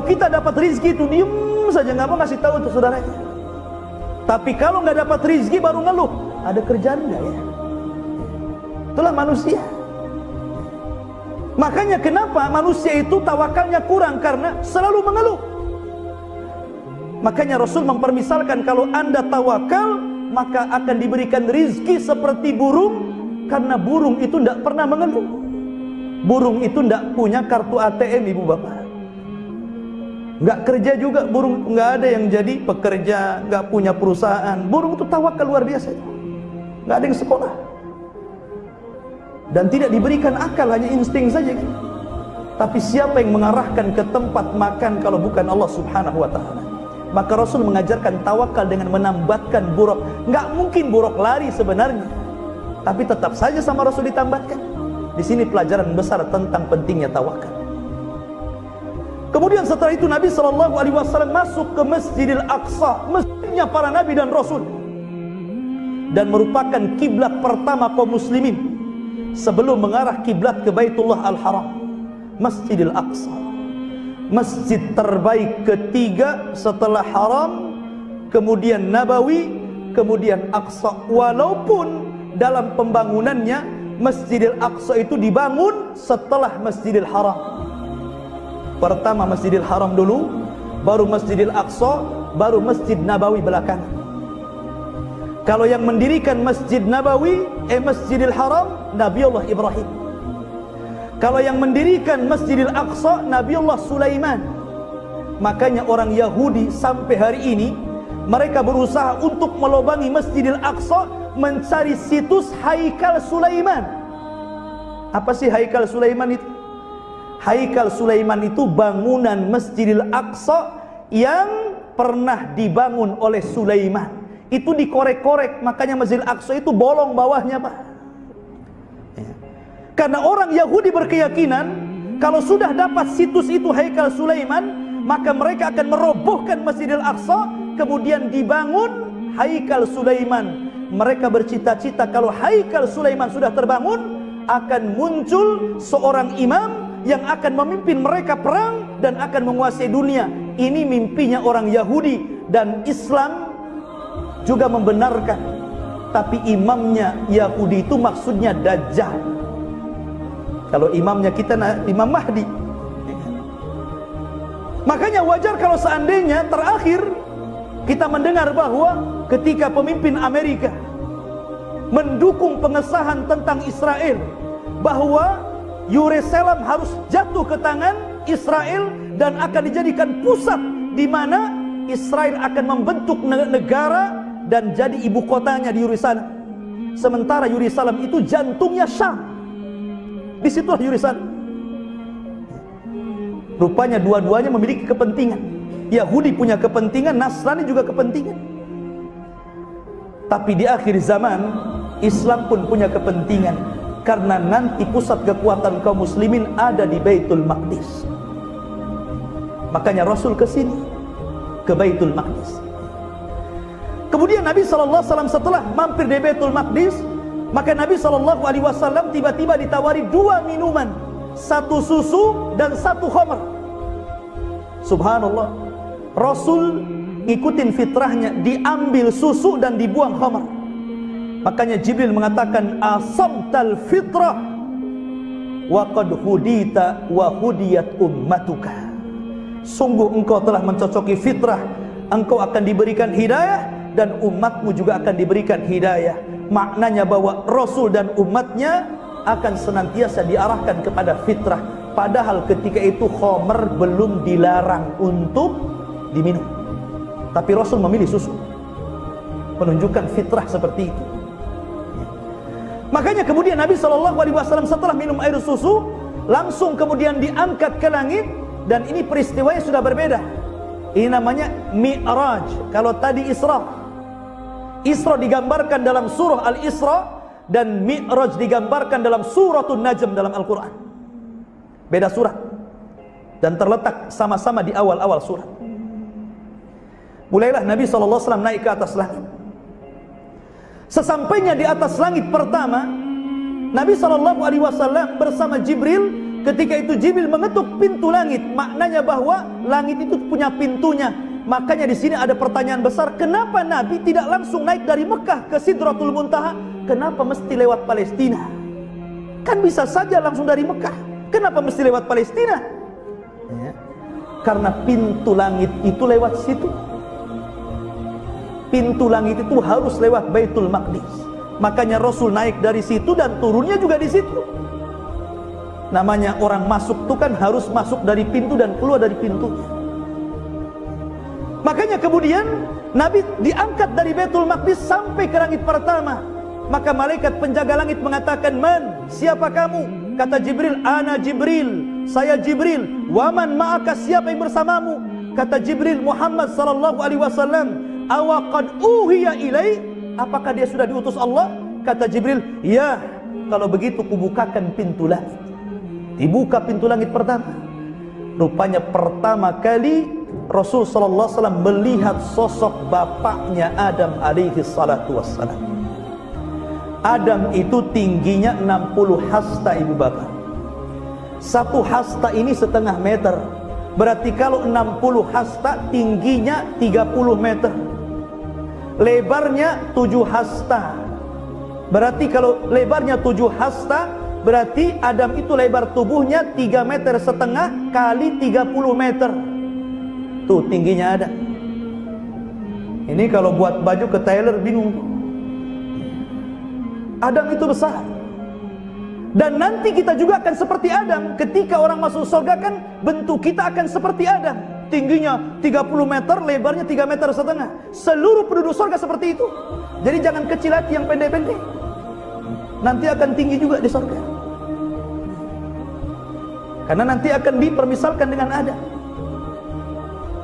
kita dapat rizki itu diem saja, nggak mau ngasih tahu untuk saudaranya. Tapi kalau nggak dapat rizki baru ngeluh, ada kerjaan nggak ya? Itulah manusia. Makanya kenapa manusia itu tawakalnya kurang, karena selalu mengeluh. Makanya Rasul mempermisalkan kalau anda tawakal, maka akan diberikan rizki seperti burung, karena burung itu tidak pernah mengeluh. Burung itu tidak punya kartu ATM, ibu bapak. Nggak kerja juga burung, nggak ada yang jadi pekerja, nggak punya perusahaan. Burung itu tawakal luar biasa, nggak ada yang sekolah dan tidak diberikan akal, hanya insting saja. Tapi siapa yang mengarahkan ke tempat makan kalau bukan Allah Subhanahu wa ta'ala? Maka Rasul mengajarkan tawakal dengan menambatkan buruk. Nggak mungkin buruk lari sebenarnya, tapi tetap saja sama Rasul ditambatkan. Di sini pelajaran besar tentang pentingnya tawakal. Kemudian setelah itu Nabi SAW masuk ke Masjidil Aqsa, masjidnya para Nabi dan Rasul, dan merupakan kiblat pertama kaum muslimin sebelum mengarah kiblat ke Baitullah Al-Haram. Masjidil Aqsa, masjid terbaik ketiga setelah Haram, kemudian Nabawi, kemudian Aqsa. Walaupun dalam pembangunannya Masjidil Aqsa itu dibangun setelah Masjidil Haram. Pertama Masjidil Haram dulu, baru Masjidil Aqsa, baru Masjid Nabawi belakangan. Kalau yang mendirikan Masjid Nabawi, Masjidil Haram, Nabiullah Ibrahim. Kalau yang mendirikan Masjidil Aqsa, Nabiullah Sulaiman. Makanya orang Yahudi sampai hari ini mereka berusaha untuk melobangi Masjidil Aqsa, mencari situs Haikal Sulaiman. Apa sih Haikal Sulaiman itu? Haikal Sulaiman itu bangunan Masjidil Aqsa yang pernah dibangun oleh Sulaiman. Itu dikorek-korek, makanya Masjidil Aqsa itu bolong bawahnya, Pak. Ya. Karena orang Yahudi berkeyakinan kalau sudah dapat situs itu Haikal Sulaiman, maka mereka akan merobohkan Masjidil Aqsa, kemudian dibangun Haikal Sulaiman. Mereka bercita-cita kalau Haikal Sulaiman sudah terbangun, akan muncul seorang imam yang akan memimpin mereka perang dan akan menguasai dunia. Ini mimpinya orang Yahudi, dan Islam juga membenarkan. Tapi imamnya Yahudi itu maksudnya Dajjal. Kalau imamnya kita Imam Mahdi. Makanya wajar kalau seandainya terakhir kita mendengar bahwa ketika pemimpin Amerika mendukung pengesahan tentang Israel, bahwa Yerusalem harus jatuh ke tangan Israel dan akan dijadikan pusat di mana Israel akan membentuk negara dan jadi ibu kotanya di Yerusalem. Sementara Yerusalem itu jantungnya Syam. Disitulah Yerusalem. Rupanya dua-duanya memiliki kepentingan. Yahudi punya kepentingan, Nasrani juga kepentingan. Tapi di akhir zaman Islam pun punya kepentingan, karena nanti pusat kekuatan kaum muslimin ada di Baitul Maqdis. Makanya Rasul ke sini, ke Baitul Maqdis. Kemudian Nabi SAW setelah mampir di Baitul Maqdis, maka Nabi SAW tiba-tiba ditawari 2 minuman, 1 susu dan 1 khamr. Subhanallah, Rasul ikutin fitrahnya, diambil susu dan dibuang khamr. Makanya Jibril mengatakan, asamtal fitrah wa qad hudita wa hudiyat ummatuka. Sungguh engkau telah mencocoki fitrah, engkau akan diberikan hidayah dan umatmu juga akan diberikan hidayah. Maknanya bahwa Rasul dan umatnya akan senantiasa diarahkan kepada fitrah. Padahal ketika itu khamr belum dilarang untuk diminum, tapi Rasul memilih susu, menunjukkan fitrah seperti itu. Makanya kemudian Nabi SAW setelah minum air susu langsung kemudian diangkat ke langit, dan ini peristiwanya sudah berbeda. Ini namanya Mi'raj. Kalau tadi Isra digambarkan dalam surah Al-Isra, dan Mi'raj digambarkan dalam suratul Najm dalam Al-Quran. Beda surat dan terletak sama-sama di awal-awal surat. Mulailah Nabi SAW naik ke atas langit. Sesampainya di atas langit pertama, Nabi SAW bersama Jibril Ketika itu Jibril mengetuk pintu langit, maknanya bahwa langit itu punya pintunya. Makanya di sini ada pertanyaan besar, kenapa Nabi tidak langsung naik dari Mekah ke Sidratul Muntaha? Kenapa mesti lewat Palestina? Kan bisa saja langsung dari Mekah. Kenapa mesti lewat Palestina? Ya. Karena pintu langit itu lewat situ. Pintu langit itu harus lewat Baitul Maqdis. Makanya Rasul naik dari situ dan turunnya juga di situ. Namanya orang masuk itu kan harus masuk dari pintu dan keluar dari pintunya. Makanya kemudian Nabi diangkat dari Baitul Maqdis sampai ke langit pertama. Maka malaikat penjaga langit mengatakan, "Man, siapa kamu?" Kata Jibril, "Ana Jibril, saya Jibril." "Wa man ma'aka, siapa yang bersamamu?" Kata Jibril, "Muhammad sallallahu alaihi wasallam." "Awa qad uhiya ilai?" Apakah dia sudah diutus Allah? Kata Jibril, "Ya." "Kalau begitu kubukakan pintu langit." Dibuka pintu langit pertama. Rupanya pertama kali Rasul sallallahu alaihi wasallam melihat sosok bapaknya Adam alaihi salatu wassalam. Adam itu tingginya 60 hasta, ibu bapak. Satu hasta ini setengah meter. Berarti kalau 60 hasta tingginya 30 meter. Lebarnya 7 hasta. Berarti kalau lebarnya 7 hasta, berarti Adam itu lebar tubuhnya 3,5 meter kali 30 meter. Tuh tingginya Adam. Ini kalau buat baju ke tailor bingung. Adam itu besar. Dan nanti kita juga akan seperti Adam. Ketika orang masuk surga kan bentuk kita akan seperti Adam. Tingginya 30 meter, lebarnya 3,5 meter. Seluruh penduduk surga seperti itu. Jadi jangan kecil hati yang pendek-pendek. Nanti akan tinggi juga di surga. Karena nanti akan dipermisalkan dengan Adam.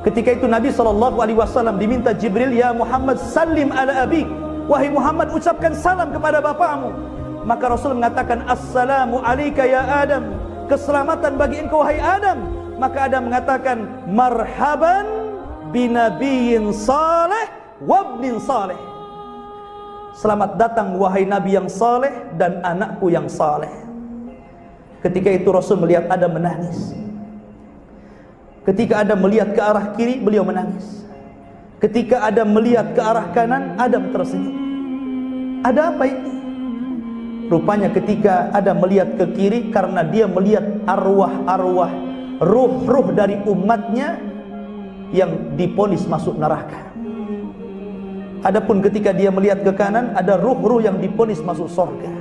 Ketika itu Nabi SAW diminta Jibril, "Ya Muhammad, salim ala abik." Wahai Muhammad, ucapkan salam kepada bapakmu. Maka Rasul mengatakan, "Assalamu alaika ya Adam." Keselamatan bagi engkau wahai Adam. Maka Adam mengatakan, "Marhaban binabiyyin saleh wabnin saleh." Selamat datang wahai Nabi yang saleh dan anakku yang saleh. Ketika itu Rasul melihat Adam menangis. Ketika Adam melihat ke arah kiri, beliau menangis. Ketika Adam melihat ke arah kanan, Adam tersenyum. Ada apa ini? Rupanya ketika Adam melihat ke kiri, karena dia melihat arwah-arwah, ruh-ruh dari umatnya yang diponis masuk neraka. Adapun ketika dia melihat ke kanan, ada ruh-ruh yang diponis masuk surga.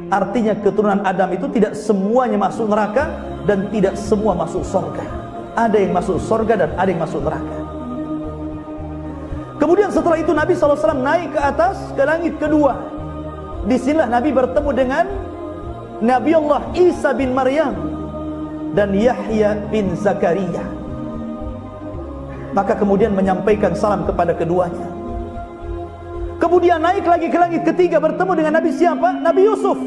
Artinya keturunan Adam itu tidak semuanya masuk neraka dan tidak semua masuk surga. Ada yang masuk surga dan ada yang masuk neraka. Kemudian setelah itu Nabi SAW naik ke atas, ke langit kedua. Disinilah Nabi bertemu dengan Nabi Allah Isa bin Maryam dan Yahya bin Zakaria. Maka kemudian menyampaikan salam kepada keduanya. Kemudian naik lagi ke langit ketiga, bertemu dengan Nabi siapa? Nabi Yusuf.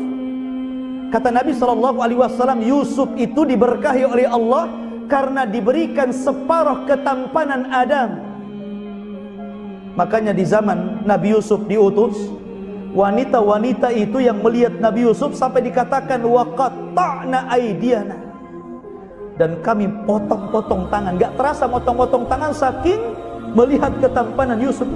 Kata Nabi SAW, Yusuf itu diberkahi oleh Allah karena diberikan separuh ketampanan Adam. Makanya di zaman Nabi Yusuf diutus, wanita-wanita itu yang melihat Nabi Yusuf sampai dikatakan wa qatta'na aydiyana, dan kami potong-potong tangan. Gak terasa potong-potong tangan saking melihat ketampanan Yusuf.